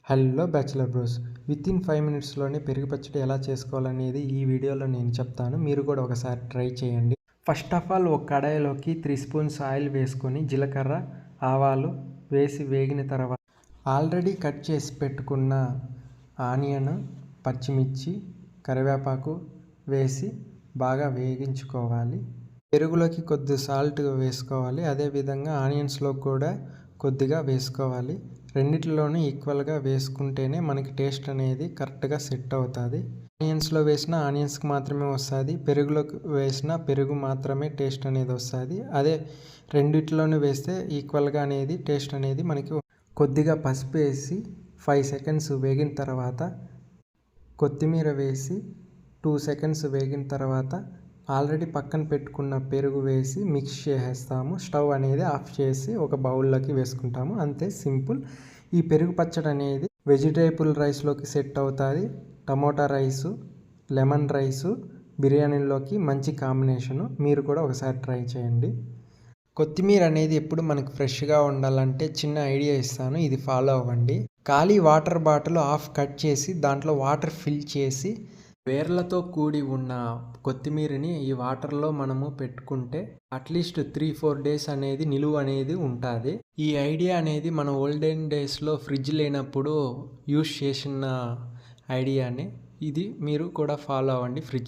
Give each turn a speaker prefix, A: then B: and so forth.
A: Hello bachelor bros, within 5 మినిట్స్లోనే పెరుగు పచ్చడి ఎలా చేసుకోవాలనేది ఈ వీడియోలో నేను చెప్తాను. మీరు కూడా ఒకసారి ట్రై చేయండి. ఫస్ట్ ఆఫ్ ఆల్ ఒక కడాయిలోకి 3 స్పూన్స్ ఆయిల్ వేసుకొని జీలకర్ర ఆవాలు వేసి వేగిన తర్వాత ఆల్రెడీ కట్ చేసి పెట్టుకున్న ఆనియన్, పచ్చిమిర్చి, కరివేపాకు వేసి బాగా వేగించుకోవాలి. పెరుగులోకి కొద్ది సాల్ట్ వేసుకోవాలి. అదేవిధంగా ఆనియన్స్లో కూడా కొద్దిగా వేసుకోవాలి. రెండిట్లోనూ ఈక్వల్గా వేసుకుంటేనే మనకి టేస్ట్ అనేది కరెక్ట్గా సెట్ అవుతుంది. ఆనియన్స్లో వేసిన ఆనియన్స్కి మాత్రమే వస్తుంది, పెరుగులోకి వేసిన పెరుగు మాత్రమే టేస్ట్ అనేది వస్తుంది. అదే రెండిట్లోనూ వేస్తే ఈక్వల్గా అనేది టేస్ట్ అనేది మనకి. కొద్దిగా పసుపు వేసి 5 సెకండ్స్ వేగిన తర్వాత కొత్తిమీర వేసి 2 సెకండ్స్ వేగిన తర్వాత ఆల్రెడీ పక్కన పెట్టుకున్న పెరుగు వేసి మిక్స్ చేసేస్తాము. స్టవ్ అనేది ఆఫ్ చేసి ఒక బౌల్లోకి వేసుకుంటాము. అంతే, సింపుల్. ఈ పెరుగు పచ్చడి అనేది వెజిటేబుల్ రైస్లోకి సెట్ అవుతుంది. టమోటా రైసు, లెమన్ రైసు, బిర్యానీలోకి మంచి కాంబినేషను. మీరు కూడా ఒకసారి ట్రై చేయండి. కొత్తిమీర అనేది ఎప్పుడు మనకు ఫ్రెష్గా ఉండాలంటే చిన్న ఐడియా ఇస్తాను, ఇది ఫాలో అవ్వండి. ఖాళీ వాటర్ బాటిల్ హాఫ్ కట్ చేసి దాంట్లో వాటర్ ఫిల్ చేసి వేర్లతో కూడి ఉన్న కొత్తిమీరని ఈ వాటర్లో మనము పెట్టుకుంటే అట్లీస్ట్ 3-4 డేస్ అనేది నిలువ అనేది ఉంటుంది. ఈ ఐడియా అనేది మన ఓల్డెన్ డేస్లో ఫ్రిడ్జ్ లేనప్పుడు యూస్ చేసిన ఐడియానే. ఇది మీరు కూడా ఫాలో అవ్వండి. ఫ్రిడ్జ్